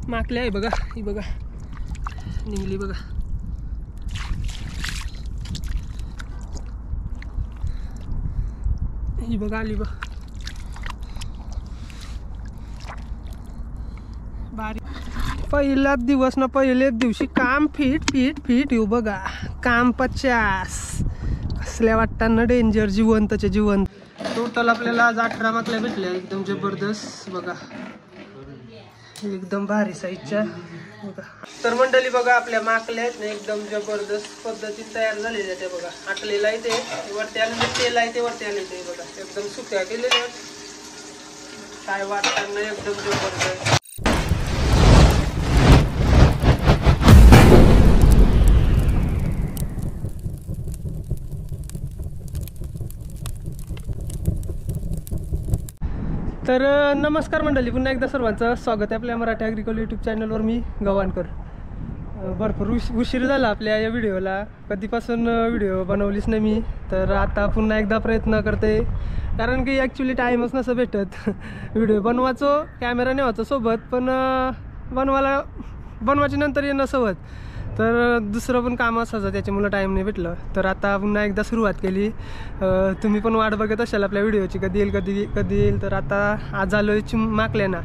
माकले आहे बघा, ही बघा निघली बघा. ही बघा आली बघ बारी. पहिलाच दिवस ना, पहिल्याच दिवशी काम फिट फिट फिट येऊ बघा. काम 50 कसल्या वाटताना डेंजर, जिवंतचे जिवंत. टोटल आपल्याला आज 18 माकल्या भेटल्या, एकदम जबरदस्त बघा, एकदम भारी साईजच्या बघा. तर मंडळी बघा आपल्या माकल्या आहेत ना, एकदम जबरदस्त पद्धतीने तयार झालेल्या त्या बघा. आटलेला आहे ते वरती आले, तेल आहे ते वरती आले ते बघा, एकदम सुक्या केलेल्या आहेत. काय वाटताना एकदम जबरदस्त. तर नमस्कार मंडळी, पुन्हा एकदा सर्वांचं स्वागत आहे आपल्या मराठी ॲग्रिकल्चर यूट्यूब चॅनलवर. मी गवानकर. भरपूर उशीर झाला आपल्या या व्हिडिओला, कधीपासून व्हिडिओ बनवलीच नाही मी. तर आता पुन्हा एकदा प्रयत्न करते, कारण की ॲक्च्युली टाईमच नसं भेटत. व्हिडिओ बनवायचो, कॅमेरा नेवायचो सोबत, पण बनवायची नंतर येणं सोबत, तर दुसरं पण काम असायचं, त्याच्यामुळं टाईम नाही भेटलं. तर आता पुन्हा एकदा सुरुवात केली. तुम्ही पण वाट बघत असाल आपल्या व्हिडिओची, कधी येईल कधी येईल. तर आता आज आलो आहे माकल्याना,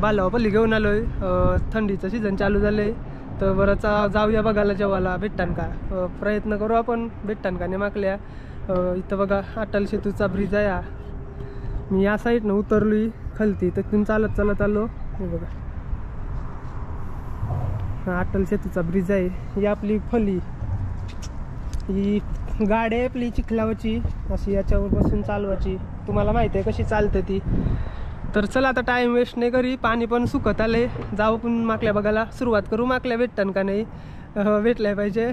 बालावापल्ली घेऊन आलो आहे. थंडीचं सीझन चालू झालं आहे, तर बरंच जाऊया बघायला जेवायला भेटतान का. प्रयत्न करू आपण भेटतान का नाही माकल्या. इथं बघा अटल सेतूचा ब्रिज आहे. मी या साईडनं उतरलो खालती, तर तिथून चालत चालत आलो. हे बघा अटल सेतूचा ब्रिज आहे. ही आपली फली, ही गाडी आहे आपली चिखलावरची, अशी याच्यावर बसून चालवायची. तुम्हाला माहिती आहे कशी चालते ती. तर चला आता टाईम वेस्ट नाही करी, पाणी पण सुकत आले, जाऊ पण माकल्या बघायला सुरुवात करू. माकल्या भेटतान का नाही, भेटल्या पाहिजे.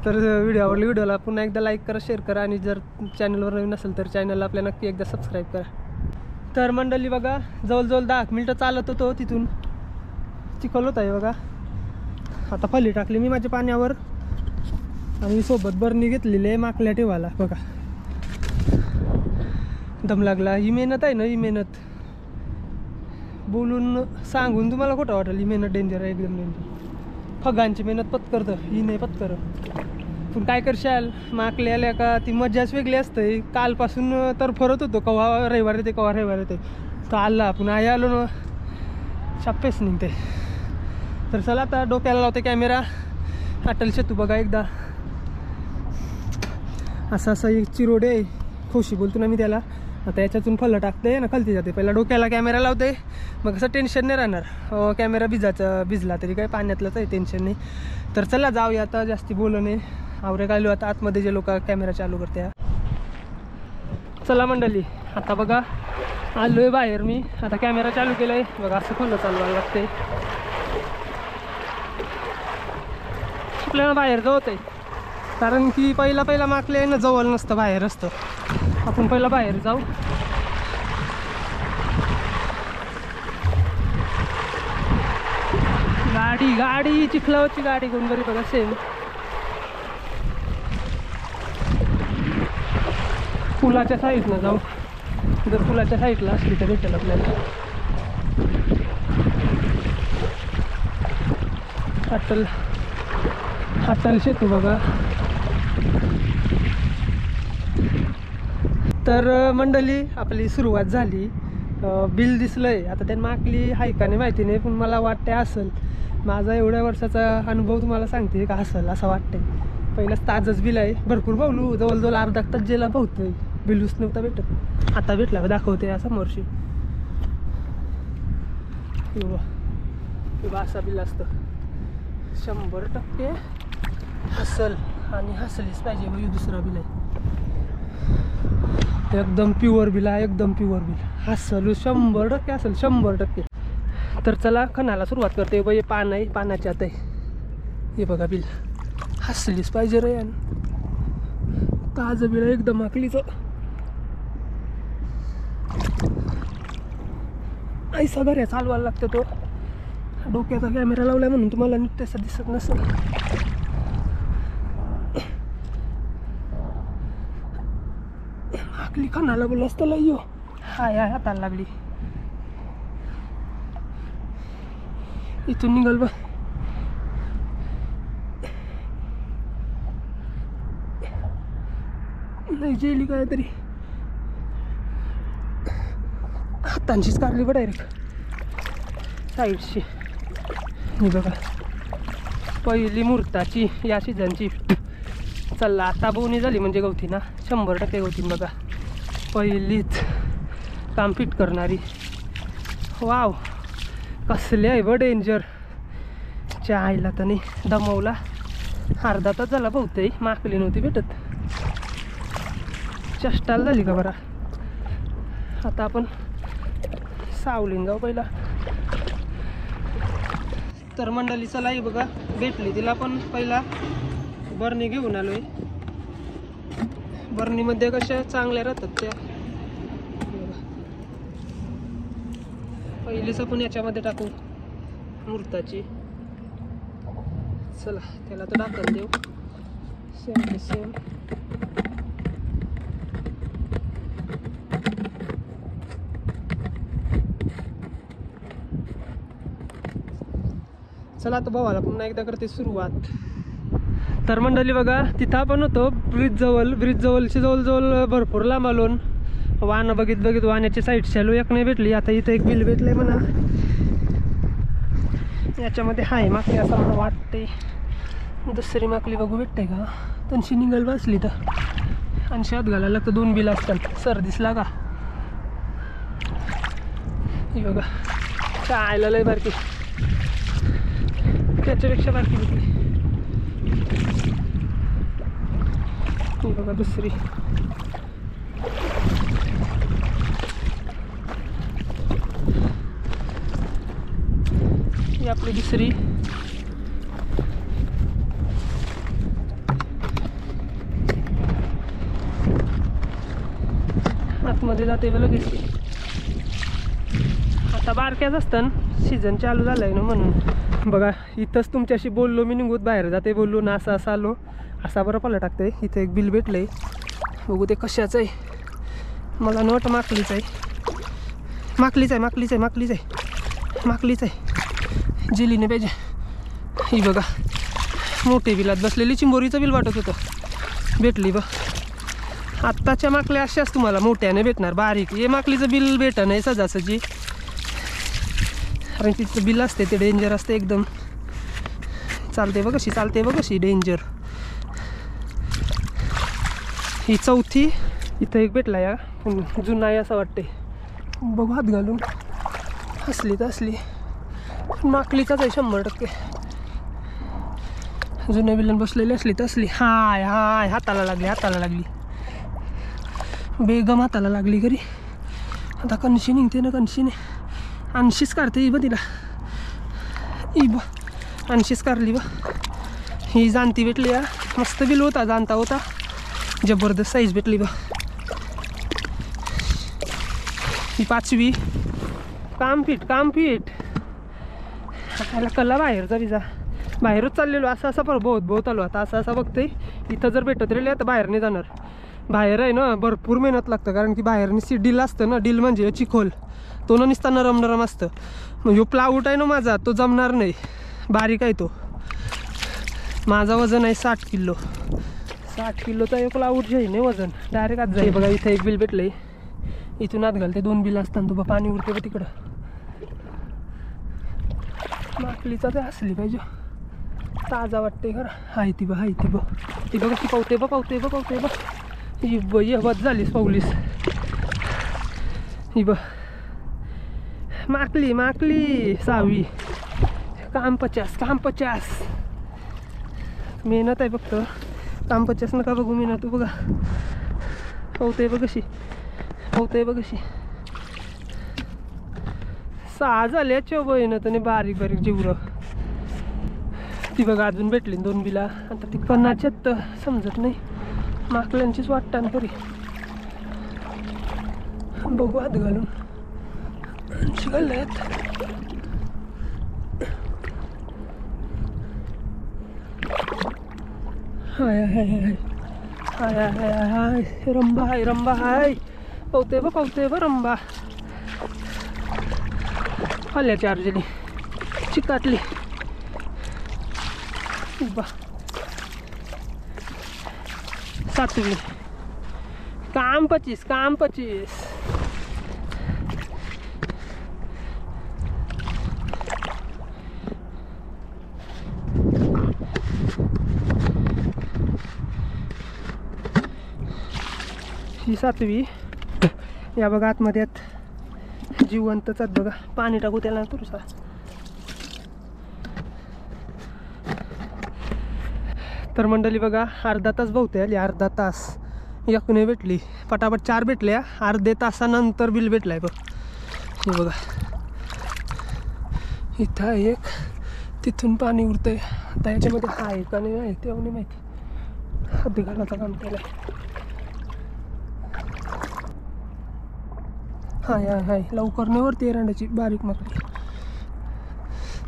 तर व्हिडिओ आवडला, व्हिडिओला पुन्हा एकदा लाईक करा, शेअर करा, आणि जर चॅनलवर नवीन असेल तर चॅनलला आपल्या नक्की एकदा सबस्क्राईब करा. तर मंडळी बघा, जवळजवळ 10 मिनटं चालत होतो, तिथून चिखल होत आहे बघा. आता फली टाकली मी माझ्या पाण्यावर, आणि सोबत बरणी घेतलेली आहे माकल्या ठेवायला बघा. दम लागला. ही मेहनत आहे ना, ही मेहनत बोलून सांगून तुम्हाला खोटं वाटेल. ही मेहनत डेंजर आहे, एकदम डेंजर. फगांची मेहनत पत्करतं, ही नाही पत्कर. पण काय करशाल, माकल्या आल्या का ती मजाच वेगळी असते. कालपासून तर फरत होतो, कवा रविवार येते कवा रविवार येते. तर आला पुन्हा आई आलो ना, छापेच निघते. तर चला आता डोक्याला लावते कॅमेरा. अटल सेतू बघा एकदा, असा एक चिरोड आहे, खोशी बोलतो ना मी त्याला. आता याच्यातून फलं टाकते ना, खालती जाते. पहिला डोक्याला कॅमेरा लावते, मग असं टेन्शन नाही राहणार. कॅमेरा भिजला तरी काय, पाण्यातलंच आहे, टेन्शन नाही. तर चला जाऊया आता, जास्ती बोलू नये. आवरे गायलो आता आतमध्ये जे लोक कॅमेरा चालू करते. चला मंडळी आता बघा आलो आहे बाहेर मी. आता कॅमेरा चालू केला आहे बघा, असं फलं चालवायला लागते. आपल्याला बाहेर जावत आहे, कारण की पहिला माकले ना जवळ नसतं, बाहेर असतं. आपण पहिला बाहेर जाऊ. गाडी चिखलावरची गाडी कोण बरी बघा, सेम पुलाच्या साईडनं जाऊ. जर पुलाच्या साईडला असली तर भेटेल आपल्याला. अटल सेतू बघा. तर मंडळी आपली सुरुवात झाली. बिल दिसलंय आता, त्या माकली हाय का नाही माहिती नाही, पण मला वाटते असेल. माझा एवढ्या वर्षाचा अनुभव तुम्हाला सांगते का असेल असं वाटतंय. पहिलंच ताजच बिल आहे. भरपूर भावलू, जवळजवळ अर्धा तास जेला भावतोय, बिलूच नव्हता भेटत. आता भेटला दाखवते या समोरशी. किंवा असा बिल असतं 100% हसल, आणि हसलीच पाहिजे बघ. दुसरा बिल आहे एकदम प्युअर बिल आहे, एकदम प्युअर बिल. हसल 100% असेल, 100%. तर चला खणाला सुरुवात करते. बाई पान आहे, पानाच्या आत आहे हे बघा बिल. हसलीच पाहिजे रे, ताजं बिल आहे एकदम आकलीचं. ऐसा घऱ्या चालवायला लागतं. तो डोक्याचा कॅमेरा लावलाय म्हणून तुम्हाला नीट तसं दिसत नसेल. आकली खणाला बोल असतं यो. हाय हाताला लागली. इथून निघाल बा. नाही जेली काय तरी हातांशीच काढली बा डायरेक्ट साईडशी. ही बघा पहिली मुहूर्ताची या सीझनची. चला आता बोनी झाली म्हणजे गवती ना 100% गवतीन बघा. पहिलीच काम फिट करणारी. वाव कसले आहे ब डेंजर. आईला तर नाही दमवला. अर्धा तास झाला बहुतेक. माकली नव्हती भेटत. चष्टाला झाली का बरा. आता आपण सावलीन जाऊ पहिला. तर मंडळी चला ही बघा भेटली तिला. पण पहिला बरणी घेऊन आलोय. बरणीमध्ये कशा चांगल्या राहतात त्या. पहिलीच आपण याच्यामध्ये टाकू मुहूर्ताची. चला त्याला तर टाकून देऊ. Same to same. चला आता भावाला पुन्हा एकदा करते सुरुवात. तर मंडळी बघा तिथं आपण होतो ब्रिज जवळची जवळजवळ भरपूर लांब आलो. वाहनं बघित वाहनाची साईड चालू एक नाही भेटली. आता इथं एक बिल भेटलंय म्हणा. याच्यामध्ये हाय माकली असं मला वाटते. दुसरी माकली बघू भेटते का. तनशी निघाल बसली तर आणि हात घालायला लागतं. 2 बिल असतात. सर दिसला का. ही बघा चायला लय बारकी. त्याच्यापेक्षा बारकी भेटली. ही बघा दुसरी. ही आपली दुसरी. आतमध्ये जाते बघ लगेच. आता बारक्याच असतात सीझन चालू झालाय ना म्हणून. बघा इथंच तुमच्याशी बोललो मी. निघूत बाहेर जाते बोललो ना. असं आलो असा बरं पाला टाकते. इथं एक बिल भेटलंय. बघू ते कशाचं आहे. मला नोट माकलीच आहे. माकलीच आहे. जेलीने पाहिजे. ही बघा मोठे बिलात बसलेली चिंबोरीचं बिल वाटत होतं. भेटली बघ. आत्ताच्या माकल्या अशाच तुम्हाला मोठ्याने भेटणार. बारीक हे माकलीचं बिल भेट नाही सजासजी. कारण तिचं बिल असते ते डेंजर असते एकदम. चालते बघ कशी डेंजर. ही चौथी. इथं एक भेटला या जुना आहे असं वाटते. बघू हात घालून. असली तर असली माकलीचाच आहे 100%. जुन्या बिलन बसलेली असली तर असली. हाय हाताला लागली बेगम हाताला लागली घरी. आता कणशी निघते ना. कणशीने 80च काढते बा तिला. बा 80च काढली बा. ही जाणती भेटली या. मस्त बिल होता. जाणता होता. जबरदस्त साईज भेटली बा. ही 5वी. काम फिट. आपल्याला कल्ला बाहेरचा विजा. बाहेरच चाललेलो असं पर बहुत आलो. आता असं बघते. इथं जर भेटत राहिले आता बाहेर नाही जाणार. बाहेर आहे ना भरपूर मेहनत लागतं. कारण की बाहेर नुसती डील असतं ना. डील म्हणजे चिखोल. तो न नुसता नरम असतं. मग ह्यो प्लाऊट आहे ना माझा तो जमणार नाही. बारीक आहे तो. माझा वजन आहे 60 किलो. 60 किलोचा एक प्लाऊट जे नाही वजन डायरेक्ट आत जाईल. बघा इथं एक बिल भेटलंय. इथून आत घालते. 2 बिल असताना तुला पाणी उरते बघ तिकडं. माकलीचा ते असली पाहिजे. ताजा वाटते खरं. हाय ती बघ ती बघ कशी पावते बघ. ही बस झालीस पावलीस. ही बघ माकली 6वी. काम 50 मेहनत आहे फक्त. काम 50 नका बघू मेहनत. तू बघा पावते बघ कशी. 6 झाल्या चोबईनं तर बारीक जिवर. ती बघा अजून भेटली 2 बिला. आता ती कणाच्यात तर समजत नाही. माकल्यांचीच वाटतं ना खरी. बघू हात घालून. शिकल्यात. हाय रंबा हाय. पावते बघ रंबा. खाल्ल्या चार्जली चिकाटली बा 7वी काम 25 काम 25 ही 7वी या बघा आतमध्ये जिवंतच आहेत बघा पाणी टाकू त्याला तुरसा तर मंडळी बघा अर्धा तास बहुते आली अर्धा तास एक नाही भेटली पटापट 4 भेटल्या अर्धे तासानंतर बिल भेटलाय बघ हे बघा इथं एक तिथून पाणी उरतंय आता याच्यामध्ये आहे का नाही आहे तेव्हा नाही माहिती हात घालायचं काम केलंय हाय हाय हाय लवकर नाही वरती एरंडाची बारीक माकडी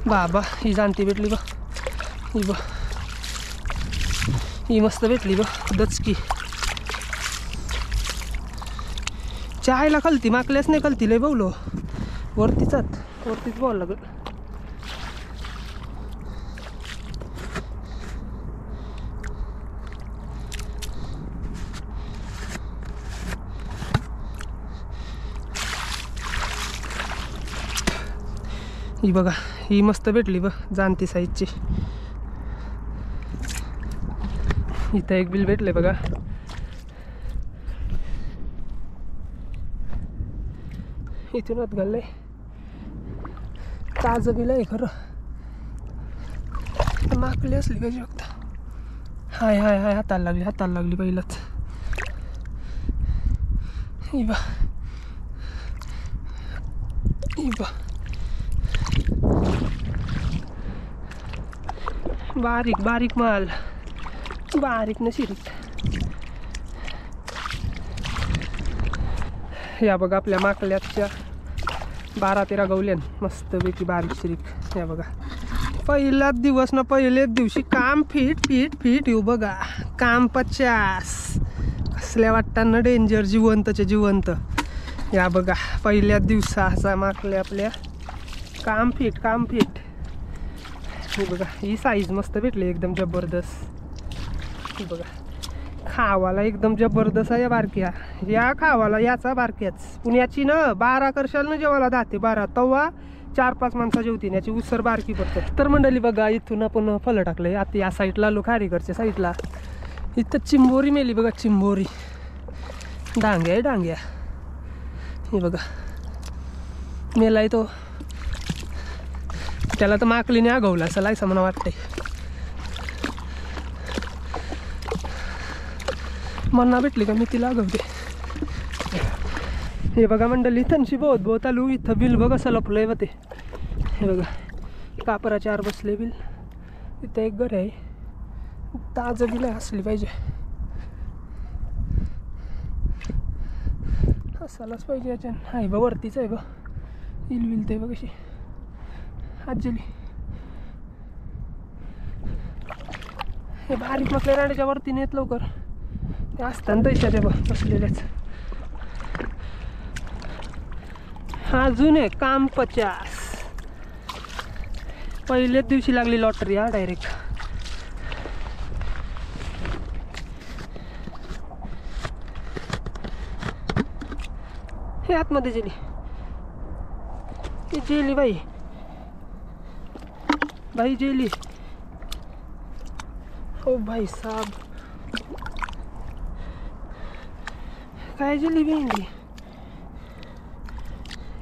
बाबा ही जाणती भेटली बा ही बा ही मस्त भेटली बा दचकी चहायला खालती माकल्याच नाही खालती लय बोललो वरतीच बोल लागल ही बघा ही मस्त भेटली बघ जाणती साईजची इथं एक बिल भेटले बघा इथूनच घालले ताजं बिल आहे खरं माकली असली पाहिजे फक्त हाय हाय हाय हाताला लागली पहिलंच ही बा बारीक बारीक माल बारीक नशिरीत या बघा आपल्या माकल्याच्या 12-13 गवल्यान मस्तपैकी बारीक शिरीक या बघा पहिलाच दिवस ना पहिल्याच दिवशी काम फिट येऊ बघा काम 50 कसल्या वाटताना डेंजर जिवंतचे जिवंत या बघा पहिल्याच दिवसाचा माकल्या आपल्या काम फिट हे बघा ही साईज मस्त भेटली एकदम जबरदस्त ही बघा खावाला एकदम जबरदस्त आहे या खावाला याचा बारक्याच पुण्याची ना 12 करशाल ना जेवायला 10 ते 12 तवा 4-5 माणसं जेवतील याची उसर बारकी पडते तर मंडळी बघा इथून आपण फलं टाकलंय आता या साईडला आलो खारीकडच्या साईडला इथं चिंबोरी मेली बघा चिंबोरी डांग्या हे बघा मेलाय तो त्याला तर माकलीने आगवला असं लायचं मला वाटतंय मन्ना भेटली का मी तिला आगवते हे बघा मंडळी तनशी बहुत आलू इथं बिल बघ असं लपलंय बघ ते हे बघा कापराच्या 4 बसले बिल इथं एक घर आहे ताजं बिल असली पाहिजे असायलाच पाहिजे याच्या आहे बा वरतीच आहे बा बिल ते बघ कशी आजली हे बारीक मकल्या रांड्याच्या वरती नेत लवकर ते असताना तैशाच्या बघ बसलेल्याच अजून आहे काम 50 पहिल्याच दिवशी लागली लॉटरी हा डायरेक्ट हे आतमध्ये जेली भाई जेली ओ भाई साहब काय जेली भेंडी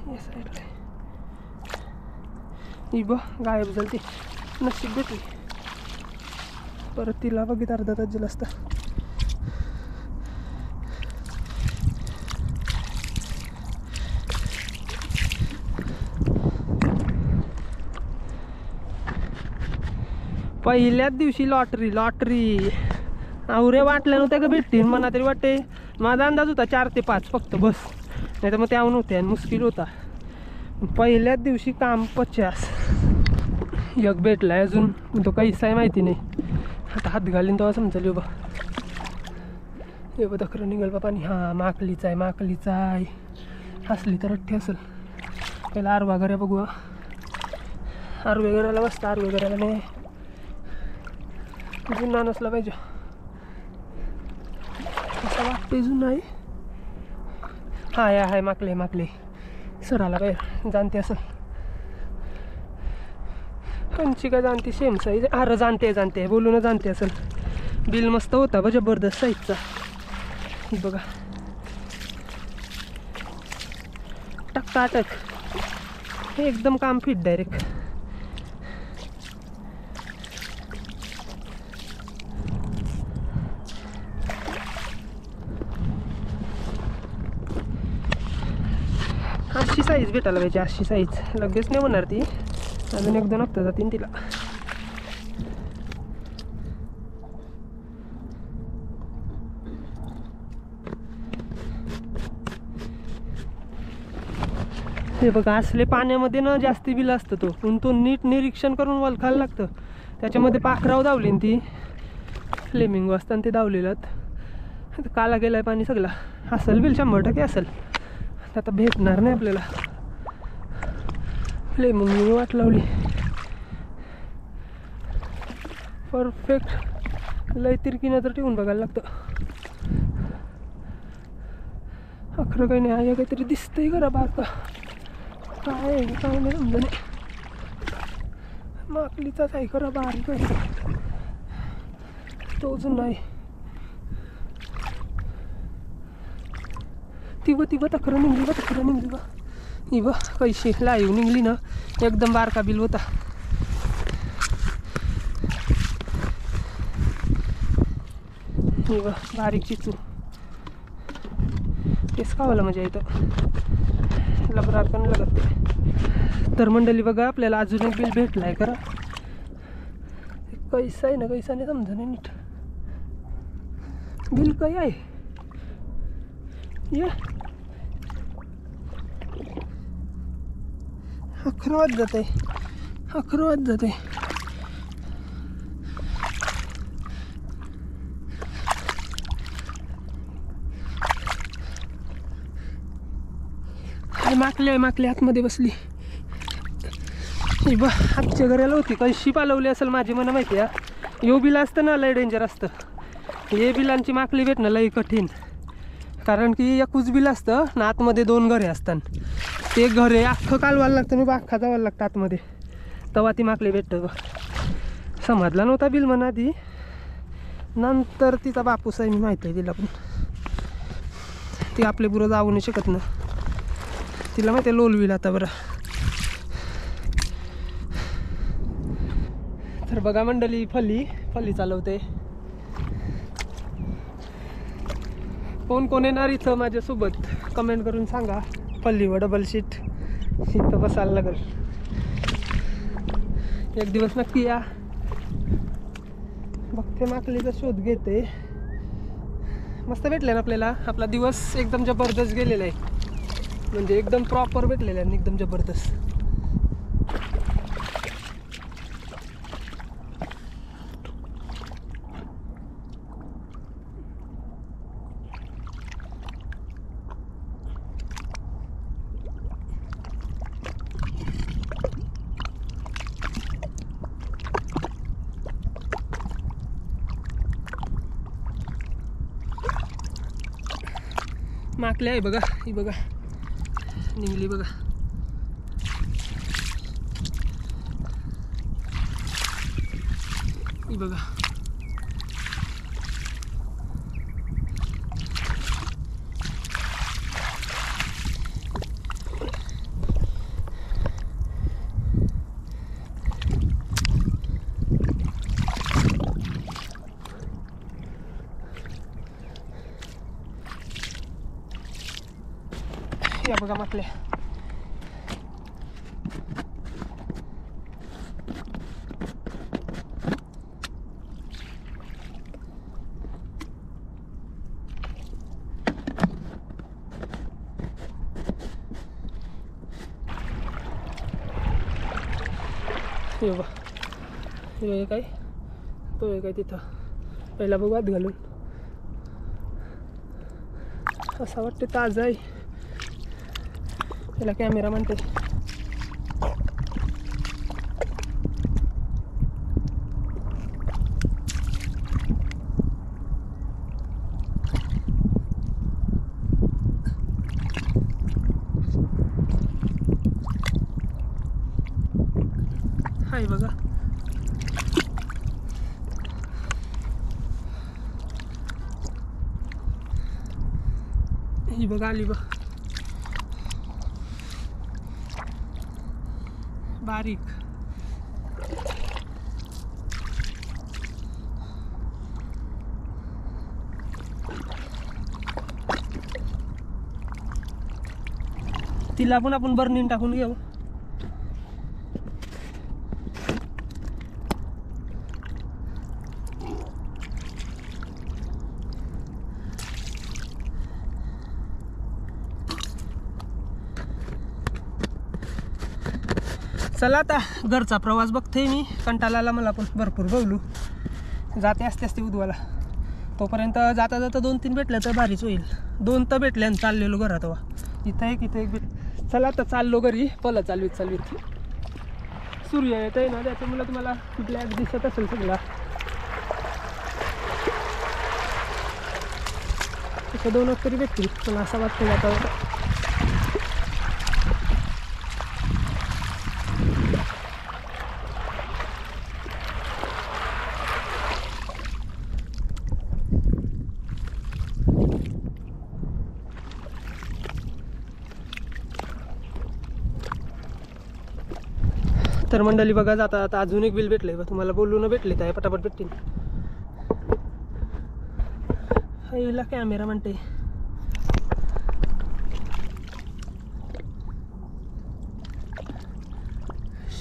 या साईडला ही बघ गायब झाली नशीब भेटली परत तिला बघित अर्धा तास गेला असता पहिल्याच दिवशी लॉटरी आवरे वाटल्या नव्हत्या का भेटतील मला तरी वाटते माझा अंदाज होता 4 ते 5 फक्त बस नाही तर मग त्याहून होते आणि मुश्किल होता पहिल्याच दिवशी काम 50 एक भेटलाय अजून तो काहीच आहे माहिती नाही आता हात घालीन तेव्हा समजेल बा हे बघ दखरं निघाल बा पाणी हां माकलीचा आहे हसली तर अठ्ठी असेल पहिला आरवा घऱ्या बघू आरवे करायला बसता, आरवे करायला नाही, जुना नसला पाहिजे असं वाटते. जुना आहे. हाय हाय माकले माकले सराला बाहेर जाणते असं कंची का जाणते सेम साईज. अरे जाणते बोलून जाणते असेल. बिल मस्त होता बा जबरदस्त साईजचा. ही बघा टक्काटक हे एकदम काम फिट डायरेक्ट. अशी साईज भेटायला पाहिजे. अशी साईज लगेच नाही होणार ती. अजून 1-2 हप्ते जातील तिला. हे बघा असले पाण्यामध्ये ना जास्ती बिल असतं तो. पण तो नीट निरीक्षण करून वलखायला लागतं. त्याच्यामध्ये पाखराव दावली ती फ्लेमिंगो असताना ते दावलेलं. काला गेलाय पाणी सगळा. असेल बिल 100% असेल. आता भेटणार नाही आपल्याला. फ्लेमिंगो वाट लावली परफेक्ट. लय तिरकीनं तर ठेवून बघायला लागतं. अखरं काही नाही. आहे काहीतरी दिसतंय खरं बारका. काय नाही समजा नाही. माकलीचाच आहे खरं बारीक आहे. तोच नाही. ती बा तखरं निघली बा. ही बा कैशी लाईव निघली ना. एकदम बारका बिल होता. ही बा बारीक चिचू. तेच खावायला मजा येतं. लबरार पण लागत ते. तर मंडळी बघा आपल्याला अजून एक बिल भेटलं आहे खरं. कैसा आहे ना कैसा नाही समजा नाही नीट. बिल काय आहे ये अखरवात जाते. माकले आतमध्ये बसली. बा आजच्या घराला होती. कशी पालवली असेल माझी मला माहिती आहे. यो बिल असतं ना लय डेंजर असतं. हे बिलांची माकली भेटणं लय कठीण. कारण की एकूच बिल असतं ना. आतमध्ये 2 घरे असतात. ते घरे अख्खं कालवायला लागतं. मी अख्खा जावायला लागतं आतमध्ये. तेव्हा ती माकली भेटतं बा. समजला नव्हता बिल म्हणा ती. नंतर तिचा बापूस आहे मी माहिती आहे तिला. पण ती आपले बुरं जाऊ नाही शकत ना. तिला माहिती आहे लोलविल आता बरं. तर बघा मंडळी फल्ली चालवते. कोण येणार इथं माझ्यासोबत कमेंट करून सांगा. फल्लीवर डबल सीट इथं बसायला लागेल. एक दिवस नक्की या. बघते माकलीचा शोध घेते. मस्त भेटले ना आपल्याला. आपला दिवस एकदम जबरदस्त गेलेला आहे. म्हणजे एकदम प्रॉपर भेटलेला आहे. एकदम जबरदस्त. माकले आहे बघा. ही बघा निघली बघा. ही बघा. या बघा माकले. हे बघा हे काय तो आहे काय तिथं. पहिला बघू आत घालून. असं वाटते ताजा आहे. त्याला कॅमेरा म्हणते. आहे बघा. ही बघा आली बघ बारीक. तिला पण आपण बर्नीन टाकून घेऊ. चला आता घरचा प्रवास बघते मी. कंटाळा आला मला पण भरपूर बघलू. जाते असते असते उद्वाला. तोपर्यंत जाता जाता 2-3 भेटल्या तर भारीच होईल. 2 तर भेटले आणि चाललेलो घरात. इथं एक चला आता चाललो घरी. पला चालवीत सूर्य येत आहे ना, त्याच्यामुळे तुम्हाला ब्लॅक दिसत असेल सगळा. तसं 2 तरी भेटतील पण असं वाटतं आता. तर मंडळी बघा जाता आता अजून एक बिल भेटलंय. तुम्हाला बोलून भेटले तर पटापट भेटतील. हिला कॅमेरा म्हणते.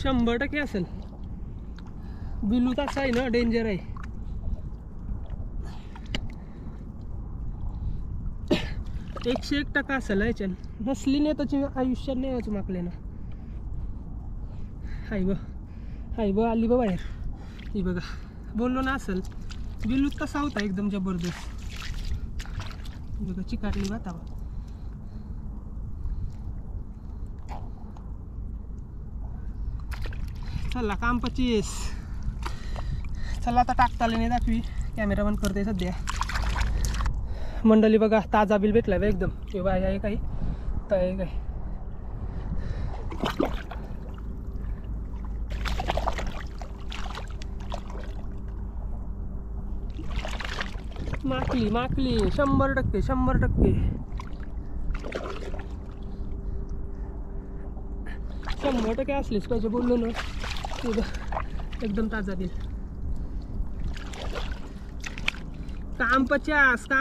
शंभर टक्के असेल. बिलू तसा आहे ना, डेंजर आहे. 101% असेल याच्यान. नसली नाही त्याची आयुष्यात नाही वाचू मागले ना. हाय ब आली बा बाहेर. ही बघा बोललो ना असेल. बिलू तसा होता एकदम जबरदस्त. बघा चिकाटली बातावा. चला काम 25. चला आता टाकताले नाही दाखवी. कॅमेरा बंद करते सध्या. मंडळी बघा ताजा बिल भेटला बा एकदम. हे बाय आहे काही तर आहे काय. माकली 100% 100% 100% असलीच पाहिजे. बोललो ना एकदम ताजा बिल. काम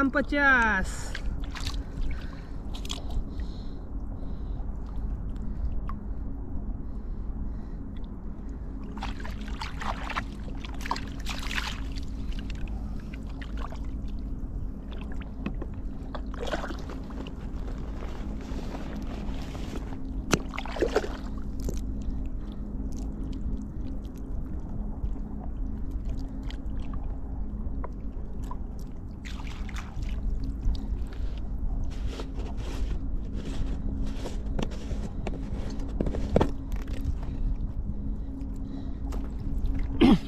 50.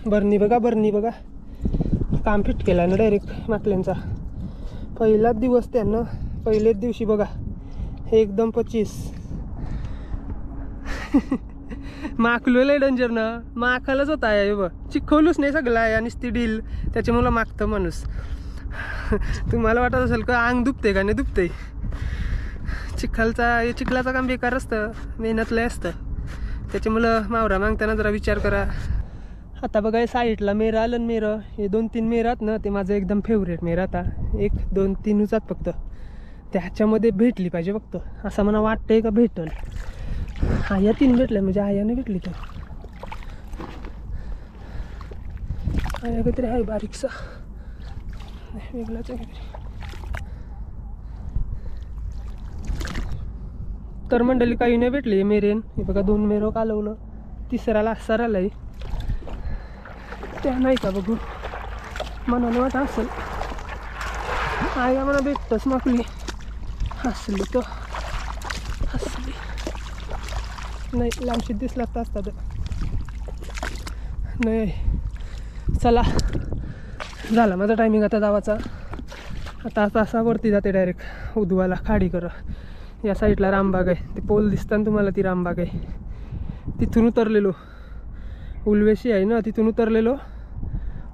बरणी बघा काम फिट केला ना डायरेक्ट माकल्यांचा. पहिलाच दिवस त्यांना. पहिलेच दिवशी बघा हे एकदम 25. माकलो लय डेंजर ना. माखालच होता आहे बघ. चिखवलूच नाही सगळं आहे आणि ती डील त्याच्यामुळं मागतं माणूस. तुम्हाला वाटत असेल का अंग दुखते का? नाही दुखते. चिखलाचं काम बेकार असतं. मेहनत लय असतं. त्याच्यामुळं मावरा मागताना जरा विचार करा. आता बघा साईडला मेरा आलं. मेरं हे 2-3 मेरात ना, ते माझं एकदम फेवरेट मेरा. आता 1, 2, 3च फक्त. त्याच्यामध्ये भेटली पाहिजे फक्त. असं मला वाटतंय का भेटल. आया 3 भेटल्या म्हणजे आयाने भेटली तर. आया काहीतरी आहे बारीकसा वेगळाच आहे. तर मंडळी काही नाही भेटली मेरेन. हे बघा 2 मेरं कालवलं. 3रा आलाय. त्या नाही का बघू मनाला वाटत असेल. आया मला भेटतच माकली. हसली तो हसली नाही. लांबशीत दिसला असतात नाही. चला झाला माझा टायमिंग आता जावाचा. आता असा वरती जाते डायरेक्ट उदवाला खाडी कर. या साईडला रामबाग आहे. ते पोल दिसतं तुम्हाला. ती रामबाग आहे. तिथून उतरलेलो. उलवेशी आहे ना, तिथून उतरलेलो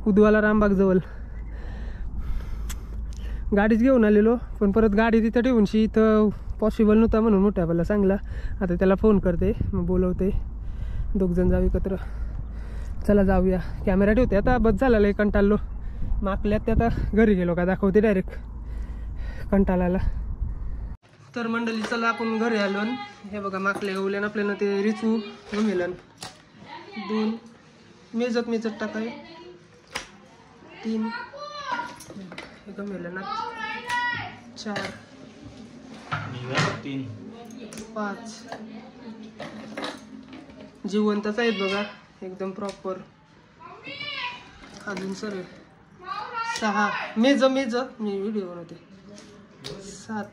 उदवाला रामबागजवळ. गाडीच घेऊन आलेलो, पण परत गाडी तिथं ठेवूनशी इथं पॉसिबल नव्हता म्हणून मोठ्या बाला सांगला. आता त्याला फोन करते, मग बोलवते, दोघजण जाऊ एकत्र. चला जाऊया. कॅमेरा ठेवते आता, बस झाला लय कंटाळलो. माकल्यात ते आता घरी गेलो का दाखवते डायरेक्ट कंटाळाला. तर मंडळी चला आपण घरी आलो. हे बघा माकले गवल्यान आपल्याला ते रिचू गमेलन. 2 मेजत टाकाय, 3 हे गमेलं ना, 4 3 5 जिवंतच आहेत बघा एकदम प्रॉपर. अजून सर 6 मेज मी व्हिडिओ बनवते. 7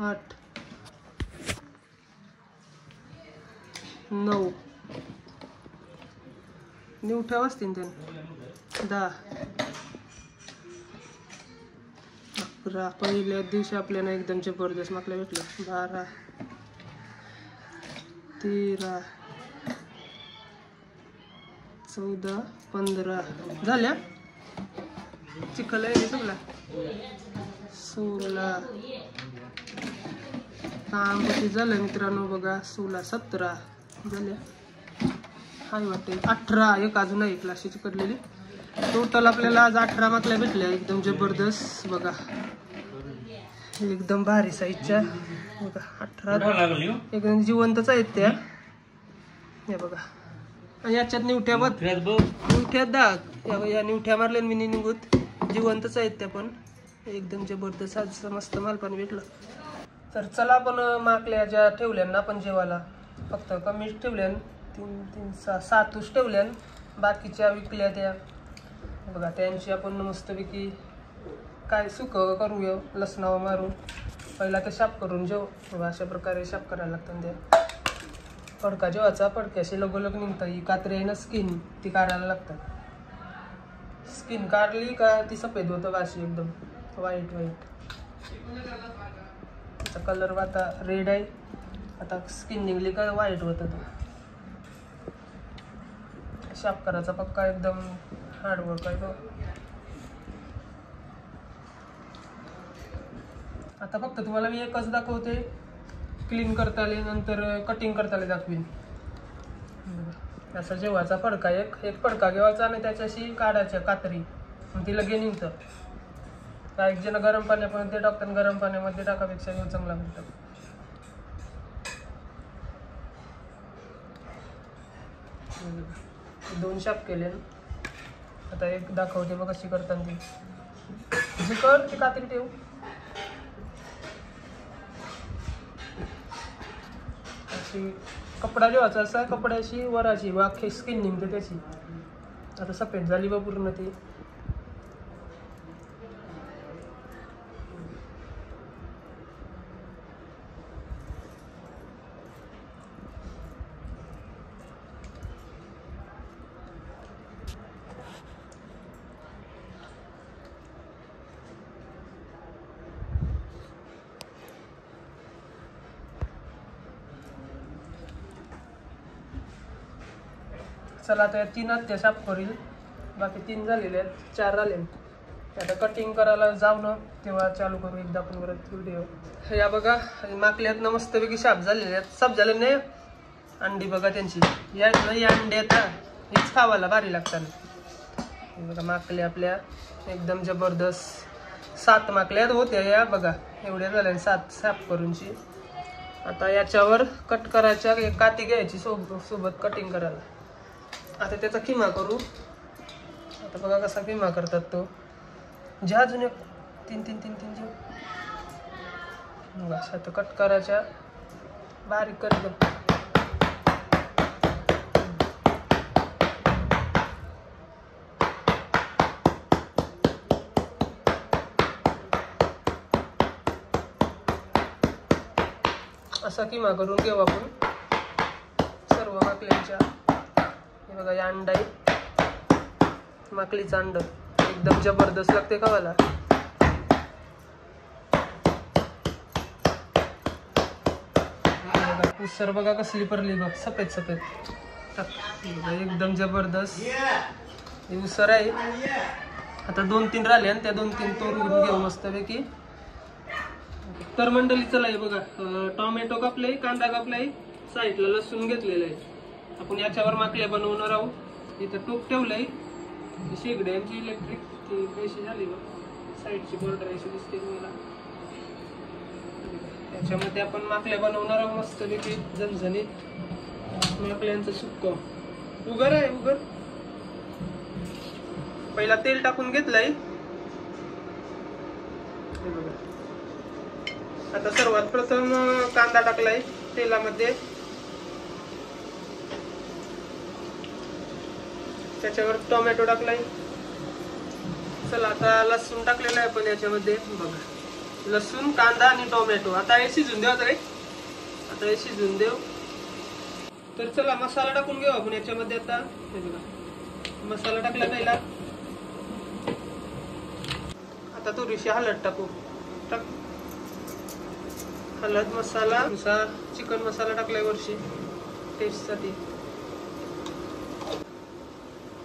8 9 निवठ्या वाजतील त्याने. 10 11 पहिल्या दिवशी आपल्याला एकदम जबरदस्त माकल्या भेटलं. 12 13 14 15 झाल्या. चिखल आहे सगळा. 16 काम किती झालं मित्रांनो बघा. 16 17 झाल्या. हाय वाटते 18. एक अजून आहे क्लासची चिकटलेली. टोटल आपल्याला आज 18 माकल्या भेटल्या एकदम जबरदस्त बघा. एकदम भारी साईजच्या बघा. 18 एकदम जिवंतच आहेत त्या. हे बघा. आणि याच्यात निवठ्या निवठ्यात दाग या निवठ्या मारल्या मी निघूत. जिवंतच आहेत त्या पण एकदम जबरदस्त. आज मस्त मालपाणी भेटलं. तर चला आपण माकल्या ज्या ठेवल्या आपण जेवायला फक्त कमीच ठेवल्या. 7 ठेवल्या. बाकीच्या विकल्या त्या बघा. त्यांची आपण मस्तपैकी काय सुक करूया लसणावर मारून. पहिला ते शाप करून जेव बघा. अशा प्रकारे शाप करायला लागतात त्या. फडका जेवायचा. फडक्याशी लगोलग निघतं. ही कात्री आहे ना स्किन ती काढायला लागतात. स्किन काढली का ती सफेद होतं अशी एकदम व्हाईट. त्याचा कलर आता रेड आहे. आता स्किन निघली का व्हाईट होतं. शाप करायचा पक्का एकदम हार्डवर्क आहे तो. आता फक्त तुम्हाला मी एकच दाखवते. क्लीन करता आले नंतर कटिंग करता आले दाखवीन. असा जेवायचा फडका एक फडका घेवायचा आणि त्याच्याशी काढायच्या कात्री मग ती लगे निघतं. एक जण गरम पाण्यापर्यंत टाकतात. गरम पाण्यामध्ये टाकापेक्षा घेऊ चांगला भेटतं. दोन शाप केले. आता एक दाखवते बघ कशी करतात ती. जी कर ती कात्री ठेव. अशी कपडा जेवायचा असा कपड्याशी वराची वाखे स्किन निघते त्याची. आता सफेद झाली बा पूर्ण ती. चला आता 3 त्या शाप करील. बाकी 3 झालेले आहेत. 4 राहिले. आता कटिंग करायला जाऊ ना तेव्हा चालू करू एकदा आपण परत व्हिडिओ. या बघा माकल्यात मस्तपैकी शाप झालेले आहेत. साप झाले नाही. अंडी बघा त्यांची या अंडे आता हेच खावायला भारी लागतात. बघा माकल्या आपल्या एकदम जबरदस्त. 7 माकल्यात होत्या या बघा. एवढ्या झाल्या 7 शाप करूनची. आता याच्यावर कट करायच्या. एक काती घ्यायची सोबत कटिंग करायला. आता त्याचा किमा करू. आता बघा कसा किमा करतात तो. ज्या अजून 3 जे बघा. आता कट करायच्या बारीक कर. असा किमा करून घेऊ आपण सर्व माकल्यांच्या. हे बघा या अंडा आहे. माकलीचं अंड एकदम जबरदस्त लागते खावायला. उसर बघा कसली परली बघ, सफेद सफेद एकदम जबरदस्त ही उसर आहे. आता 2-3 राहिले आणि त्या 2-3 तोडून घेऊ मस्तपैकी. तर मंडळी चला हे बघा, टोमॅटो कापले, कांदा कापलाय, साईडला लसूण घेतलेलं आहे. आपण याच्यावर माकल्या बनवणार आहोत. इथं टोप ठेवलंय, शेगड्यांची इलेक्ट्रिक ती कशी झाली बघ, साईडची बॉर्डर अशी दिसते मला. त्याच्यामध्ये आपण माकल्या बनवणार आहोत मस्तपैकी झणझणीत. माकल्यांचं सुक्क उगर आहे उगर. पहिला तेल टाकून घेतलंय. आता सर्वात प्रथम कांदा टाकलाय तेलामध्ये, त्याच्यावर टोमॅटो टाकलाय. चला आता लसूण टाकलेला आहे आपण याच्यामध्ये बघा, लसूण, कांदा आणि टोमॅटो. आता हे शिजून देऊ. आता हे शिजून देऊ. तर चला मसाला टाकून घेऊ आपण याच्यामध्ये. आता हे बघा मसाला टाकला पहिला. आता थोडीशी हळद टाकू. टाक हळद, मसाला नुसार, चिकन मसाला टाकलाय वरची टेस्ट साठी.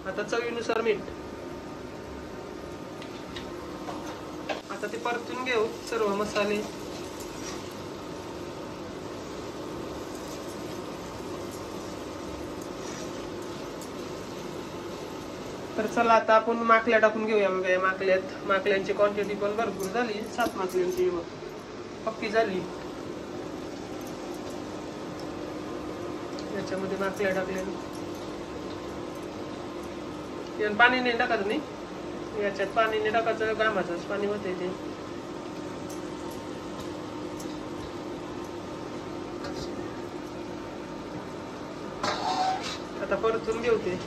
आता चवीनुसार मीठ. आता ते परतून घेऊ सर्व मसाले. तर चला आता आपण माकल्या टाकून घेऊया. मग या माकल्यांची क्वांटिटी पण भरपूर झाली. 7 माकल्यांची पक्की झाली. याच्यामध्ये माकल्या टाकल्या. पाणी नाही टाकायचं नाही याच्यात, पाणी नाही टाकायचं, घामाचंच पाणी होते ते. आता परतून घेऊ ते.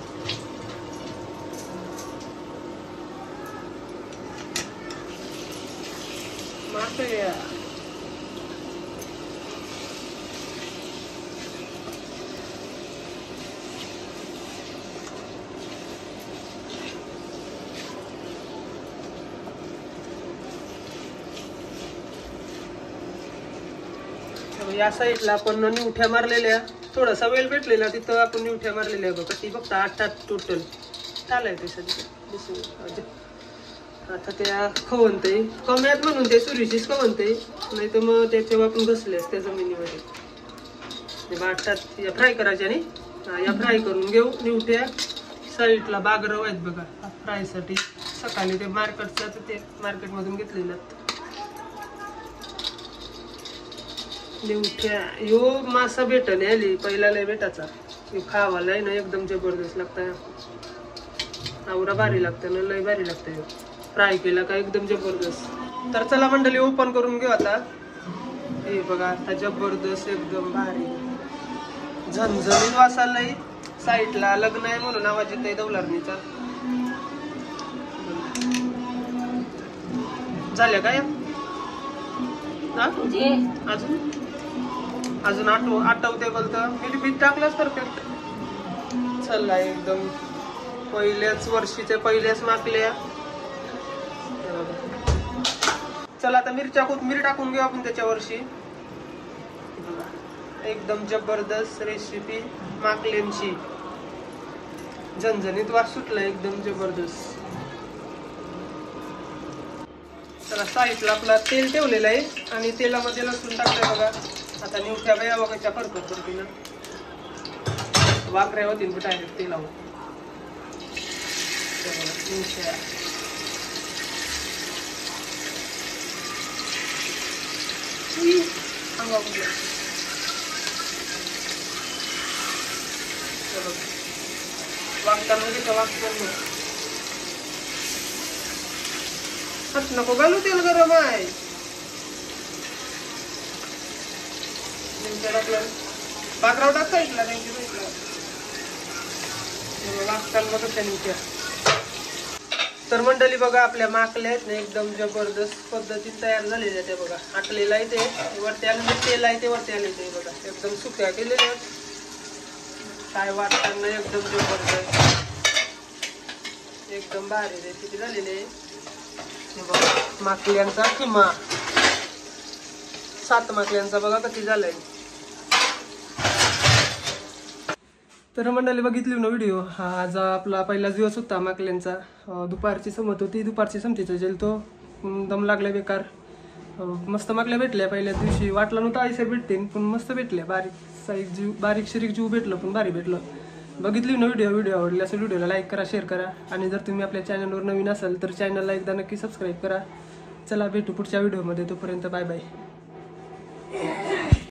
माकल्या या साईडला आपण निवठ्या मारलेल्या, थोडासा वेळ भेटलेला तिथं आपण निवठ्या मारलेल्या बघा. ती फक्त 8 टोटल चालाय ते सध्या. आता त्या खवनते कम्यात म्हणून ते सुरीचीच खवनते, नाही तर मग त्याच्यावर आपण घसले असते जमिनीमध्ये. 8 फ्राय करायच्या आणि या फ्राय करून घेऊ. निवठ्या साईडला बागरव आहेत बघा फ्राय साठी. सकाळी ते मार्केटमधून घेतलेलं. निवठ्या यो मासा भेटले आली पहिला लय भेटाचा. खावाला ना एकदम जबरदस्त लागतं. आवरा भारी लागतं ना, लय भारी लागतं. फ्राय केला का एकदम जबरदस्त. तर चला मंडळी ओपन करून घेऊ आता. हे बघा आता जबरदस्त एकदम भारी झणझणीत वासालाय. साईडला लग्न आहे म्हणून आवाज येत आहे दौलारणीचा. झाल्या काय अजून आठवते बोलतं मीठ टाकलंच परफेक्ट. चला एकदम पहिल्याच वर्षीचे पहिल्याच माकल्या. चला आता कोथिंबीर टाकून घेऊ आपण त्याच्या वर्षी. एकदम जबरदस्त रेसिपी माकल्यांची. झणझणीत वास सुटला एकदम जबरदस्त. चला साईडला आपला तेल ठेवलेलं आहे आणि तेलामध्ये लसूण टाकलंय बघा. आता निवठ्या बाया बघायच्या परतीनं वाकऱ्या होतील डायरेक्ट तेलावर. निवठ्या वागताना नको घालू, तेल गरम आहे. बाकराव टाकता ऐकला वागताना कशा निवट्या. तर मंडळी बघा आपल्या माकल्या आहेत ना एकदम जबरदस्त पद्धतीने तयार झालेल्या. ते बघा आटलेला आहे, ते वरती आले, तेल आहे ते वरती आले. ते बघा एकदम सुक्या केलेल्या आहेत. काय वाटताना एकदम जबरदस्त एकदम भारी रेसिपी झालेली आहे. हे बघा माकल्यांचा किमा 7 माकल्यांचा बघा किती झालाय. तर मंडळी बघितली ना व्हिडिओ. आज आपला पहिला दिवस होता माकल्यांचा. दुपारची समत होती, दुपारची समतीचा जेल तो दम लागला बेकार. मस्त माकल्या भेटल्या पहिल्या दिवशी. वाटलं नव्हतं आयसर भेटतील पण मस्त भेटल्या. बारीक शिरीक जीव भेटलं पण भारी भेटलं. बघितली ना व्हिडिओ आवडली असेल व्हिडिओला लाईक करा, शेअर करा. आणि जर तुम्ही आपल्या चॅनलवर नवीन असाल तर चॅनलला एकदा नक्की सबस्क्राईब करा. चला भेटू पुढच्या व्हिडिओमध्ये. तोपर्यंत बाय बाय.